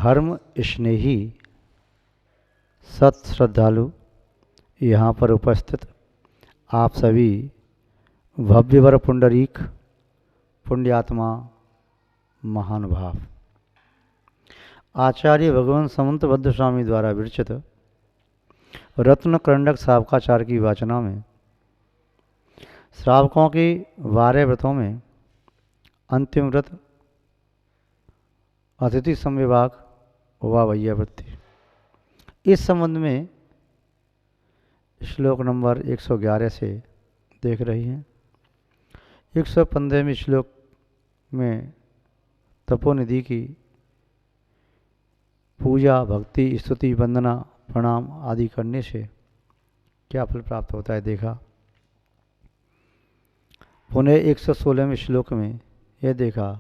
धर्म स्नेही सत श्रद्धालु यहाँ पर उपस्थित आप सभी भव्यवर पुंडरीक पुण्यात्मा महानुभाव आचार्य भगवान समंतबद्ध स्वामी द्वारा विरचित रत्न करंडक श्रावकाचार की वाचना में श्रावकों के 12 व्रतों में अंतिम व्रत अतिथि संविभाग व वैयावृत्ति। इस संबंध में श्लोक नंबर 111 से देख रही हैं। 115वें श्लोक में तपोनिधि की पूजा भक्ति स्तुति वंदना प्रणाम आदि करने से क्या फल प्राप्त होता है देखा। पुनः 116वें श्लोक में यह देखा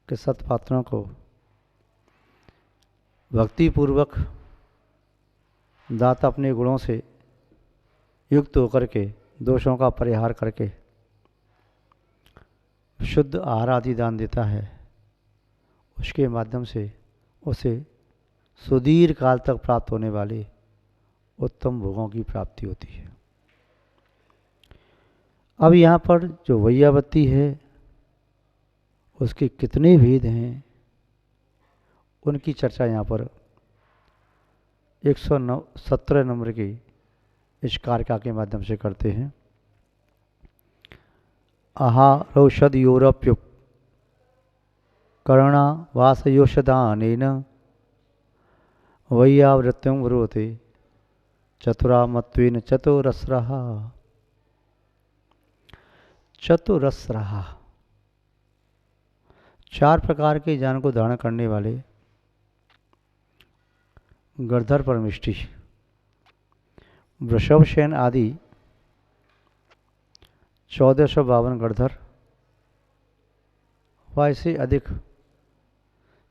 कि सत्पात्रों को भक्ति पूर्वक दाता अपने गुणों से युक्त होकर के दोषों का परिहार करके शुद्ध आहार आदि दान देता है, उसके माध्यम से उसे सुदीर्घ काल तक प्राप्त होने वाले उत्तम भोगों की प्राप्ति होती है। अब यहाँ पर जो वैयावृत्ति है उसके कितने भेद हैं उनकी चर्चा यहाँ पर 117 नंबर की इस कारका के माध्यम से करते हैं। आहारौषध यूरोप्युप कर्णा वासयोषदानेन वैयावृत्तिं ब्रूते चतुरामत्वेन चतुरस्रः। चतुरस्रः 4 प्रकार के ज्ञान को धारण करने वाले गणधर परमिष्टि वृषभसेन आदि 1452 गणधर व इससे अधिक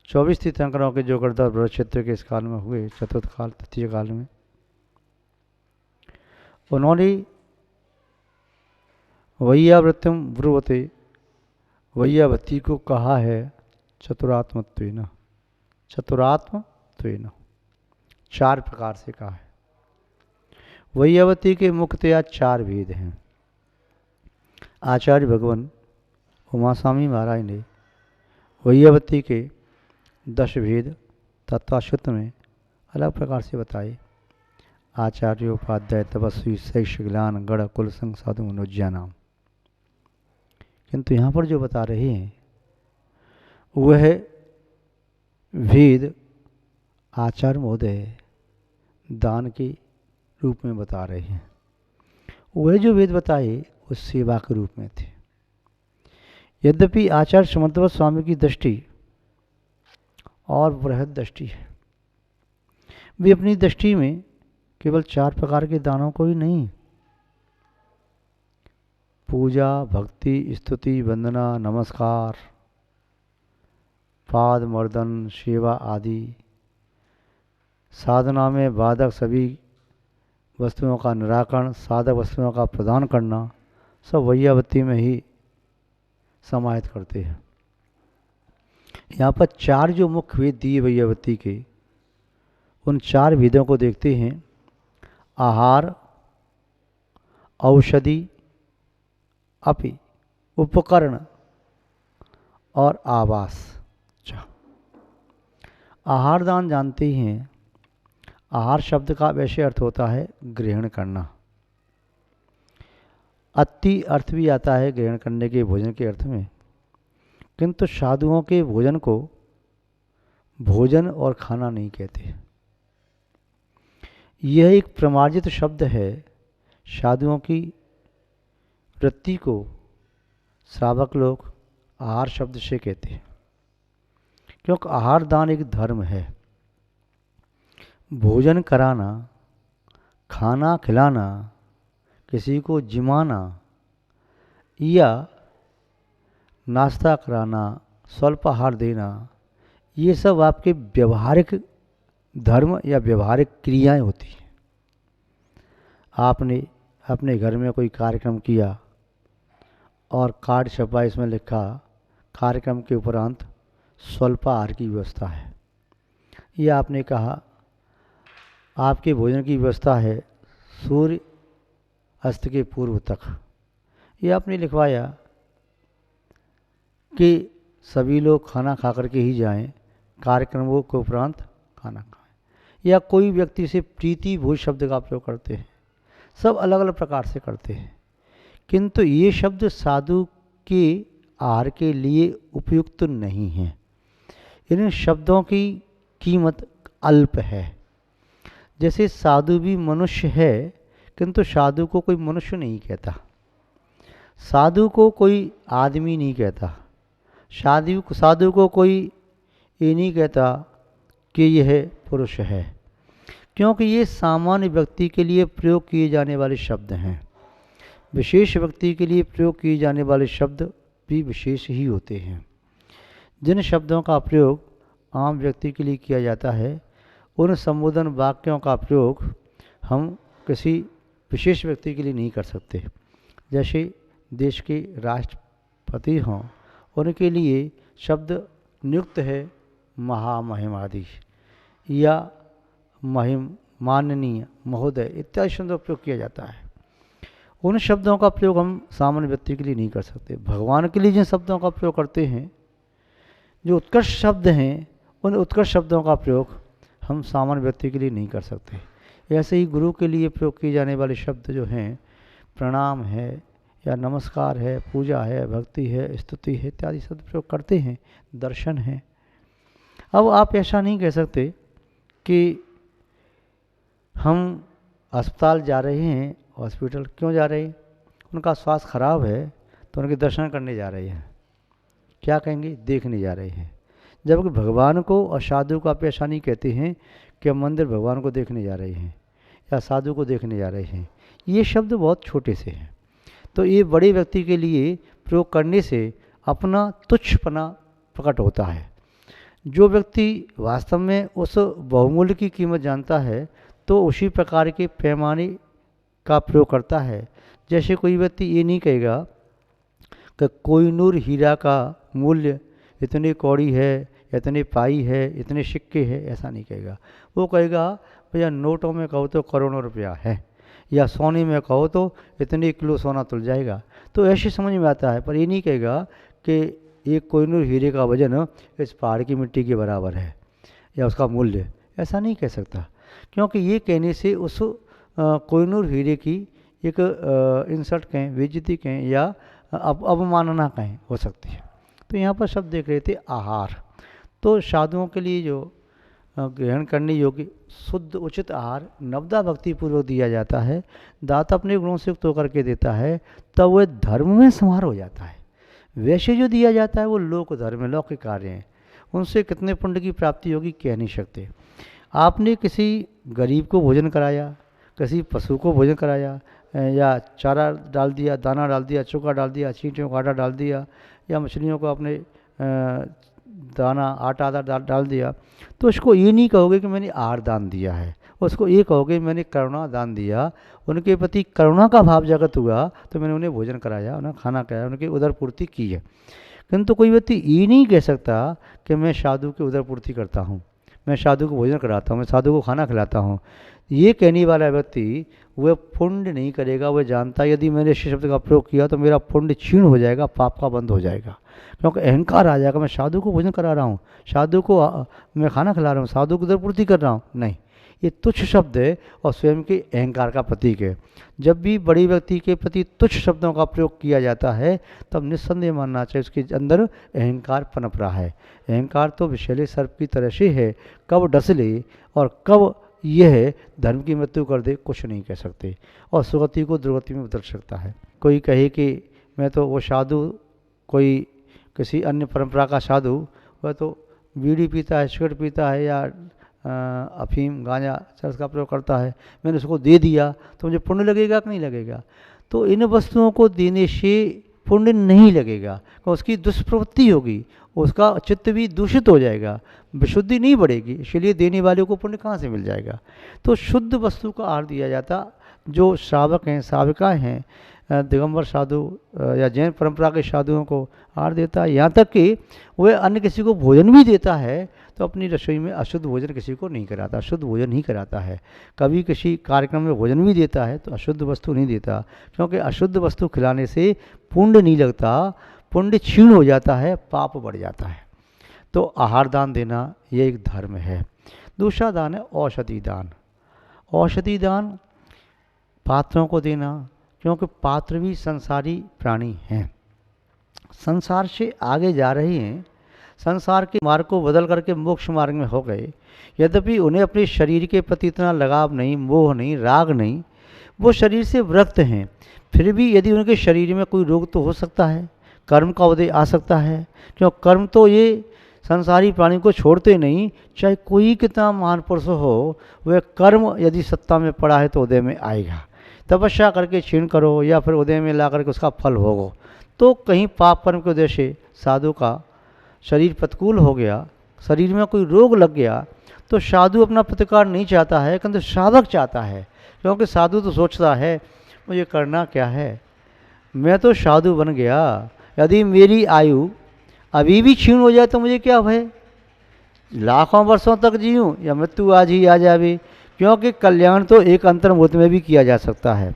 24 तीर्थंकरों के जो गणधर ब्रज क्षेत्र के इस काल में हुए चतुर्थ काल तृतीय काल में, उन्होंने वैयावृत्तिं ब्रुवते वैयावृत्ति को कहा है चतुरात्मत्वेन। चतुरात्मत्वेन 4 प्रकार से कहा है। वैयावृत्ति के मुख्यतया 4 भेद हैं। आचार्य भगवान उमास्वामी महाराज ने वैयावृत्ति के 10 भेद तत्वाश्वत में अलग प्रकार से बताए। आचार्योपाध्याय तपस्वी शैक्ष ज्ञान गण कुल संग साधु मनोज्ञानाम। किंतु यहाँ पर जो बता रहे हैं वह भेद आचार्य महोदय दान के रूप में बता रहे हैं। वह जो वेद बताए वो सेवा के रूप में थे। यद्यपि आचार्य समंतबद्ध स्वामी की दृष्टि और बृहद दृष्टि है, वे अपनी दृष्टि में केवल 4 प्रकार के दानों को ही नहीं, पूजा भक्ति स्तुति वंदना नमस्कार पाद मर्दन सेवा आदि साधना में बाधक सभी वस्तुओं का निराकरण साधक वस्तुओं का प्रदान करना सब वैयावृत्ति में ही समाहित करते हैं। यहाँ पर 4 जो मुख्य भेद दिए वैयावृत्ति के, उन 4 भेदों को देखते हैं। आहार औषधि अपि उपकरण और आवास। आहार दान जानते ही हैं, आहार शब्द का वैसे अर्थ होता है ग्रहण करना। अति अर्थ भी आता है ग्रहण करने के भोजन के अर्थ में, किंतु साधुओं के भोजन को भोजन और खाना नहीं कहते। यह एक प्रमार्जित शब्द है। साधुओं की वृत्ति को श्रावक लोग आहार शब्द से कहते हैं, क्योंकि आहार दान एक धर्म है। भोजन कराना, खाना खिलाना, किसी को जिमाना या नाश्ता कराना, स्वल्प आहार देना, ये सब आपके व्यवहारिक धर्म या व्यवहारिक क्रियाएं होती हैं। आपने अपने घर में कोई कार्यक्रम किया और कार्ड छपा, इसमें लिखा कार्यक्रम के उपरांत स्वल्पाहार की व्यवस्था है। या आपने कहा आपके भोजन की व्यवस्था है सूर्य अस्त के पूर्व तक, या आपने लिखवाया कि सभी लोग खाना खा करके ही जाएं, कार्यक्रमों के उपरांत खाना खाएं, या कोई व्यक्ति से प्रीति भोज शब्द का प्रयोग करते हैं। सब अलग अलग प्रकार से करते हैं, किंतु ये शब्द साधु के आहार के लिए उपयुक्त नहीं है। इन शब्दों की कीमत अल्प है। जैसे साधु भी मनुष्य है, किंतु साधु को कोई मनुष्य नहीं कहता, साधु को कोई आदमी नहीं कहता, साधु को कोई ये नहीं कहता कि यह पुरुष है, क्योंकि ये सामान्य व्यक्ति के लिए प्रयोग किए जाने वाले शब्द हैं। विशेष व्यक्ति के लिए प्रयोग किए जाने वाले शब्द भी विशेष ही होते हैं। जिन शब्दों का प्रयोग आम व्यक्ति के लिए किया जाता है, उन संबोधन वाक्यों का प्रयोग हम किसी विशेष व्यक्ति के लिए नहीं कर सकते। जैसे देश के राष्ट्रपति हों, उनके लिए शब्द नियुक्त है महामहिमाधीश या महिम माननीय महोदय इत्यादि शब्दों का प्रयोग किया जाता है। उन शब्दों का प्रयोग हम सामान्य व्यक्ति के लिए नहीं कर सकते। भगवान के लिए जिन शब्दों का प्रयोग करते हैं, जो उत्कृष्ट शब्द हैं, उन उत्कृष्ट शब्दों का प्रयोग हम सामान्य व्यक्ति के लिए नहीं कर सकते। ऐसे ही गुरु के लिए प्रयोग किए जाने वाले शब्द जो हैं, प्रणाम है या नमस्कार है, पूजा है, भक्ति है, स्तुति है इत्यादि शब्द प्रयोग करते हैं, दर्शन है। अब आप ऐसा नहीं कह सकते कि हम अस्पताल जा रहे हैं, हॉस्पिटल क्यों जा रहे हैं, उनका स्वास्थ्य खराब है तो उनके दर्शन करने जा रहे हैं। क्या कहेंगे, देखने जा रहे हैं। जबकि भगवान को और साधु को आप ऐसा नहीं कहते हैं कि हम मंदिर भगवान को देखने जा रहे हैं या साधु को देखने जा रहे हैं। ये शब्द बहुत छोटे से हैं, तो ये बड़े व्यक्ति के लिए प्रयोग करने से अपना तुच्छपना प्रकट होता है। जो व्यक्ति वास्तव में उस बहुमूल्य की कीमत जानता है तो उसी प्रकार के पैमाने का प्रयोग करता है। जैसे कोई व्यक्ति ये नहीं कहेगा कि कोहिनूर हीरा का मूल्य इतनी कौड़ी है, इतने पाई है, इतने सिक्के हैं, ऐसा नहीं कहेगा। वो कहेगा भैया नोटों में कहो तो करोड़ों रुपया है, या सोने में कहो तो इतने किलो सोना तुल जाएगा। तो ऐसे समझ में आता है, पर ये नहीं कहेगा कि एक कोहिनूर हीरे का वजन इस पहाड़ की मिट्टी के बराबर है या उसका मूल्य, ऐसा नहीं कह सकता। क्योंकि ये कहने से उस कोहिनूर हीरे की एक इंसल्ट कहें, बेइज्जती कहें या अवमानना कहें हो सकती है। तो यहाँ पर शब्द देख रहे थे आहार। तो साधुओं के लिए जो ग्रहण करने योग्य शुद्ध उचित आहार नवदा भक्ति पूर्वक दिया जाता है, दाता अपने गुणों से युक्त होकर के देता है, तब वह धर्म में संहार हो जाता है। वैसे जो दिया जाता है वो लोक धर्म, लौकिक कार्य हैं, उनसे कितने पुण्य की प्राप्ति होगी कह नहीं सकते। आपने किसी गरीब को भोजन कराया, किसी पशु को भोजन कराया, या चारा डाल दिया, दाना डाल दिया, चोखा डाल दिया, चींटियों को आटा डाल दिया, या मछलियों को अपने दाना आटा डाल दिया, तो उसको ये नहीं कहोगे कि मैंने आहार दान दिया है, उसको ये कहोगे मैंने करुणा दान दिया। उनके प्रति करुणा का भाव जागृत हुआ तो मैंने उन्हें भोजन कराया, उन्हें खाना कराया, उनकी उदर पूर्ति की है। किंतु कोई व्यक्ति ये नहीं कह सकता कि मैं साधु की उदर पूर्ति करता हूँ, मैं साधु को भोजन कराता हूँ, मैं साधु को खाना खिलाता हूँ। ये कहने वाला व्यक्ति वह पुण्य नहीं करेगा। वह जानता है यदि मैंने इस शब्द का प्रयोग किया तो मेरा पुण्य क्षीण हो जाएगा, पाप का बंद हो जाएगा, क्योंकि अहंकार आ जाएगा। मैं साधु को भोजन करा रहा हूँ, साधु को मैं खाना खिला रहा हूँ, साधु को उदरपूर्ति कर रहा हूँ, नहीं, ये तुच्छ शब्द है और स्वयं के अहंकार का प्रतीक है। जब भी बड़े व्यक्ति के प्रति तुच्छ शब्दों का प्रयोग किया जाता है तब निस्संदेह मानना चाहिए उसके अंदर अहंकार पनप रहा है। अहंकार तो विषैले सर्प की तरह से है, कब डस ले और कब यह धर्म की मृत्यु कर दे कुछ नहीं कह सकते, और सुगति को दुर्गति में बदल सकता है। कोई कहे कि मैं तो वो साधु, कोई किसी अन्य परंपरा का साधु, वह तो बीड़ी पीता है, सिगरेट पीता है, या अफीम गांजा चरस का प्रयोग करता है, मैंने उसको दे दिया तो मुझे पुण्य लगेगा कि नहीं लगेगा? तो इन वस्तुओं को देने से पुण्य नहीं लगेगा, उसकी दुष्प्रवृत्ति होगी, उसका चित्त भी दूषित हो जाएगा, विशुद्धि नहीं बढ़ेगी, इसलिए देने वाले को पुण्य कहाँ से मिल जाएगा? तो शुद्ध वस्तु का आहार दिया जाता। जो श्रावक हैं, साविकाएँ हैं, दिगंबर साधु या जैन परंपरा के साधुओं को आहार देता है, यहाँ तक कि वह अन्य किसी को भोजन भी देता है तो अपनी रसोई में अशुद्ध भोजन किसी को नहीं कराता, शुद्ध भोजन ही कराता है। कभी किसी कार्यक्रम में भोजन भी देता है तो अशुद्ध वस्तु नहीं देता, क्योंकि अशुद्ध वस्तु खिलाने से पुण्य नहीं लगता, पुण्य क्षीण हो जाता है, पाप बढ़ जाता है। तो आहार दान देना ये एक धर्म है। दूसरा दान है औषधि दान। औषधि दान पात्रों को देना, क्योंकि पात्र भी संसारी प्राणी हैं, संसार से आगे जा रहे हैं, संसार के मार्ग को बदल करके मोक्ष मार्ग में हो गए। यद्यपि उन्हें अपने शरीर के प्रति इतना लगाव नहीं, मोह नहीं, राग नहीं, वो शरीर से विरक्त हैं, फिर भी यदि उनके शरीर में कोई रोग तो हो सकता है, कर्म का उदय आ सकता है, क्यों कर्म तो ये संसारी प्राणी को छोड़ते नहीं, चाहे कोई कितना महान पुरुष हो, वह कर्म यदि सत्ता में पड़ा है तो उदय में आएगा। तपस्या करके क्षीण करो या फिर उदय में ला करके उसका फल भोगो। तो कहीं पाप कर्म के वजह से साधु का शरीर प्रतिकूल हो गया, शरीर में कोई रोग लग गया, तो साधु अपना प्रतिकार नहीं चाहता है, किंतु साधक चाहता है। क्योंकि साधु तो सोचता है मुझे करना क्या है, मैं तो साधु बन गया, यदि मेरी आयु अभी भी क्षीण हो जाए तो मुझे क्या भय, लाखों वर्षों तक जीऊँ या मृत्यु आज ही आ जाए। क्योंकि कल्याण तो एक अंतर्मुहूर्त में भी किया जा सकता है,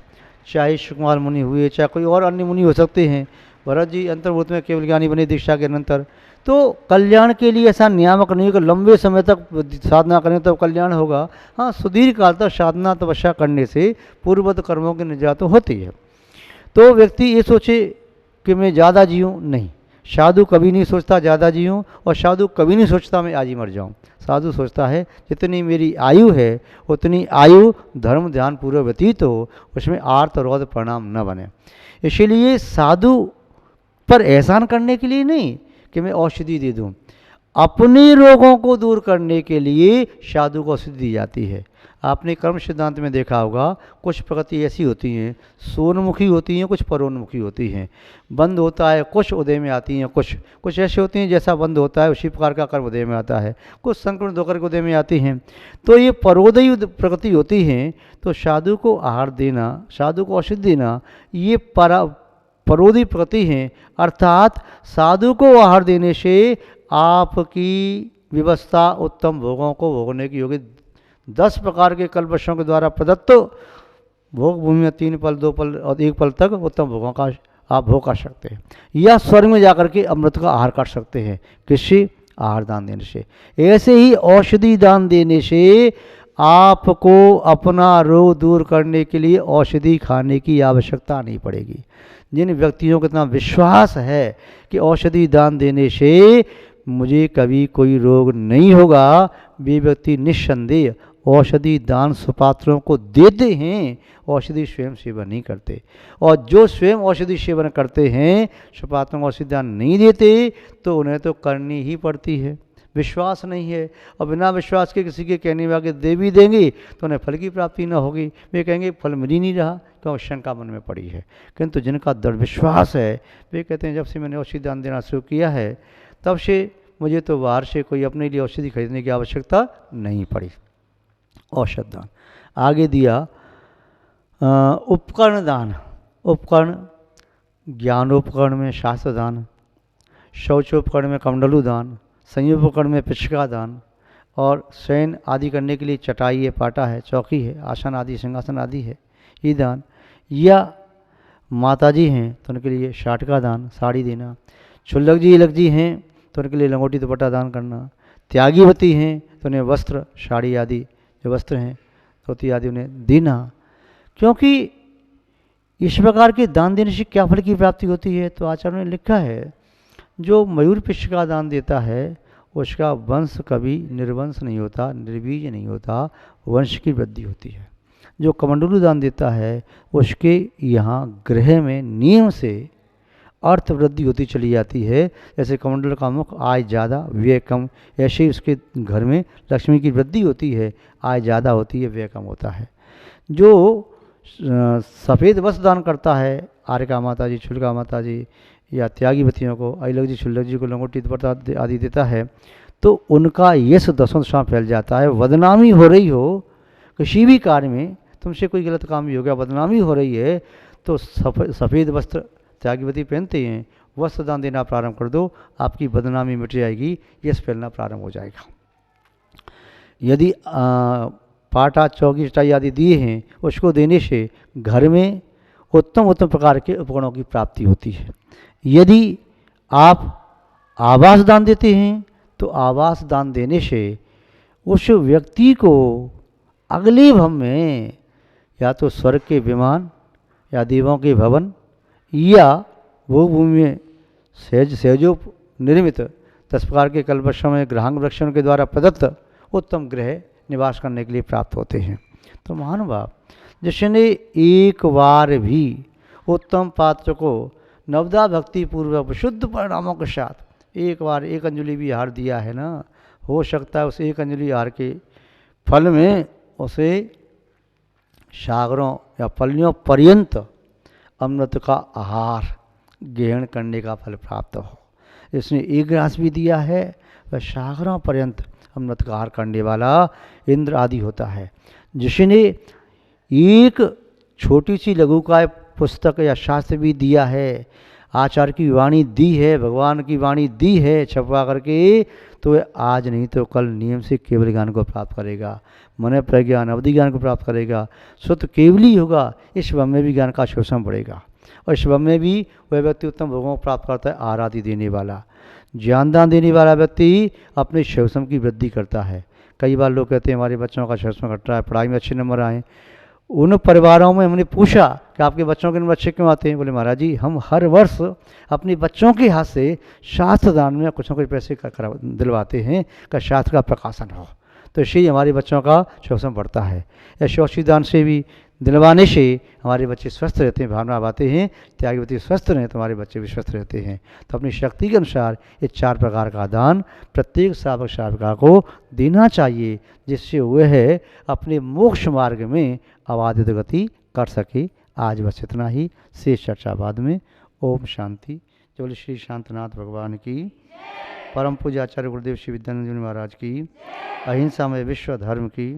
चाहे सुकुमार मुनि हुए, चाहे कोई और अन्य मुनि हो सकते हैं। भरत जी अंतर्मुहूर्त में केवल ज्ञानी बने दीक्षा के अनंतर। तो कल्याण के लिए ऐसा नियामक नहीं है कि लंबे समय तक साधना करें तो कल्याण होगा। हाँ, सुदीर्घ काल तक साधना तपस्या करने से पूर्ववत कर्मों की निजात होती है। तो व्यक्ति ये सोचे कि मैं ज़्यादा जीऊँ, नहीं, साधु कभी नहीं सोचता ज़्यादा जीऊँ, और साधु कभी नहीं सोचता मैं आज ही मर जाऊँ। साधु सोचता है जितनी मेरी आयु है उतनी आयु धर्म ध्यान पूर्वक व्यतीत हो, उसमें आर्त रोध परिणाम न बने। इसीलिए साधु पर एहसान करने के लिए नहीं कि मैं औषधि दे दूँ, अपने रोगों को दूर करने के लिए साधु को औषधि दी जाती है। आपने कर्म सिद्धांत में देखा होगा, कुछ प्रकृति ऐसी होती हैं सोनमुखी होती हैं, कुछ परोन्मुखी होती हैं। बंद होता है कुछ उदय में आती हैं, कुछ ऐसी होती हैं जैसा बंद होता है उसी प्रकार का कर्म उदय में आता है, कुछ संक्रमित होकर के उदय में आती हैं। तो ये परोदयी प्रकृति होती हैं। तो साधु को आहार देना, साधु को औषधि देना, ये परोदयी प्रकृति हैं। अर्थात साधु को आहार देने से आपकी व्यवस्था उत्तम भोगों को भोगने की होगी। 10 प्रकार के कल्पशों के द्वारा प्रदत्त भोग भूमि में 3 पल 2 पल और 1 पल तक उत्तम भोगों का आप भोग कर सकते हैं, या स्वर्ग में जाकर के अमृत का आहार कर सकते हैं किसी आहार दान देने से। ऐसे ही औषधि दान देने से आपको अपना रोग दूर करने के लिए औषधि खाने की आवश्यकता नहीं पड़ेगी। जिन व्यक्तियों को इतना विश्वास है कि औषधि दान देने से मुझे कभी कोई रोग नहीं होगा, वे व्यक्ति निस्संदेह औषधि दान सुपात्रों को देते हैं, औषधि स्वयं सेवन नहीं करते। और जो स्वयं औषधि सेवन करते हैं, सुपात्रों को औषधि दान नहीं देते, तो उन्हें तो करनी ही पड़ती है। विश्वास नहीं है, और बिना विश्वास के किसी के कहने वाले दे भी देंगे तो उन्हें फल की प्राप्ति न होगी। वे कहेंगे फल मिल ही नहीं रहा, क्यों शंका मन में पड़ी है। किंतु जिनका दृढ़ विश्वास है, वे कहते हैं जब से मैंने औषधि दान देना शुरू किया है तब से मुझे तो बाहर से कोई अपने लिए औषधि खरीदने की आवश्यकता नहीं पड़ी। औषध दान आगे दिया, उपकरण दान। उपकरण ज्ञानोपकरण में शास्त्र दान, शौचोपकरण में कमंडलू दान, संयोपकरण में पिचका दान, और शयन आदि करने के लिए चटाई है, पाटा है, चौकी है, आसन आदि सिंहासन आदि है, ये दान। या माताजी हैं तो उनके लिए शाट का दान, साड़ी देना। छुल्लक जी इलक जी हैं तो उनके लिए लंगोटी दुपट्टा दान करना। त्यागीवती हैं तो उन्हें वस्त्र, साड़ी आदि जो वस्त्र हैं, धोती आदि उन्हें देना। क्योंकि इस प्रकार के दान देने से क्या फल की प्राप्ति होती है, तो आचार्यों ने लिखा है जो मयूर पिष्ट का दान देता है उसका वंश कभी निर्वंश नहीं होता, निर्बीज नहीं होता, वंश की वृद्धि होती है। जो कमंडलू दान देता है उसके यहाँ गृह में नियम से अर्थ वृद्धि होती चली जाती है। जैसे कमंडल का मुख आय ज़्यादा व्यय कम, ऐसे ही उसके घर में लक्ष्मी की वृद्धि होती है, आय ज़्यादा होती है, व्यय कम होता है। जो सफ़ेद वस्त्र दान करता है, आर्यका माता जी, छुल्का माता जी या त्यागीवतियों को, अइलक जी, छुल्लक जी को लंगोटी दुपट्टा आदि देता है, तो उनका यश दसों दिशा फैल जाता है। बदनामी हो रही हो किसी भी कार्य में, तुमसे कोई गलत काम भी हो गया, बदनामी हो रही है, तो सफ़ेद वस्त्र त्यागीवती पहनते हैं, वस्त्र दान देना प्रारंभ कर दो, आपकी बदनामी मिट जाएगी, यश फैलना प्रारंभ हो जाएगा। यदि पाटा चौकी चटाई आदि दिए हैं, उसको देने से घर में उत्तम उत्तम प्रकार के उपकरणों की प्राप्ति होती है। यदि आप आवास दान देते हैं तो आवास दान देने से उस व्यक्ति को अगले भव में या तो स्वर्ग के विमान या देवों के भवन या वो भूमि में सहजो निर्मित 10 प्रकार के कल्पवृक्षों में ग्रहांग वृक्षों के द्वारा प्रदत्त उत्तम गृह निवास करने के लिए प्राप्त होते हैं। तो महानुभाव, जिसने एक बार भी उत्तम पात्र को नवदा भक्ति पूर्वक शुद्ध परिणामों के साथ एक बार एक अंजलि भी हार दिया है ना, हो सकता है उस एक अंजलि हार के फल में उसे सागरों या पलियों पर्यंत अमृत का आहार ग्रहण करने का फल प्राप्त हो। इसने एक ग्रास भी दिया है, वह सागरों पर्यंत अमृत का आहार करने वाला इंद्र आदि होता है। जिसने एक छोटी सी लघुकाय पुस्तक या शास्त्र भी दिया है, आचार्य की वाणी दी है, भगवान की वाणी दी है छपवा करके, तो वह आज नहीं तो कल नियम से केवल ज्ञान को प्राप्त करेगा, मन प्रज्ञान अवधि ज्ञान को प्राप्त करेगा, शुद्ध केवली होगा। इस भव में भी ज्ञान का शोषण बढ़ेगा और इस भव में भी वह व्यक्ति उत्तम भोगों को प्राप्त करता है। आराधि देने वाला, ज्ञान दान देने वाला व्यक्ति अपने शोषण की वृद्धि करता है। कई बार लोग कहते हैं हमारे बच्चों का शोषण घट रहा है, पढ़ाई में अच्छे नंबर आए। उन परिवारों में हमने पूछा कि आपके बच्चों के नंबर अच्छे क्यों आते हैं? बोले महाराज जी हम हर वर्ष अपने बच्चों के हाथ से शास्त्र दान में कुछ न कुछ पैसे दिलवाते हैं कि शास्त्र का प्रकाशन हो, तो इससे ही हमारे बच्चों का शोषण बढ़ता है। या शौची दान से भी दिलवाने से हमारे बच्चे स्वस्थ रहते हैं, भावना आते हैं, त्यागवती स्वस्थ रहें तो हमारे बच्चे भी स्वस्थ रहते हैं। तो अपनी शक्ति के अनुसार ये 4 प्रकार का दान प्रत्येक श्रावक श्राविका को देना चाहिए, जिससे वह अपने मोक्ष मार्ग में अबाधित गति कर सके। आज बस इतना ही, शेष चर्चा बाद में। ओम शांति। केवल श्री शांतनाथ भगवान की, परम पूज्य आचार्य गुरुदेव श्री विद्यानंद जी महाराज की, अहिंसा में विश्व धर्म की।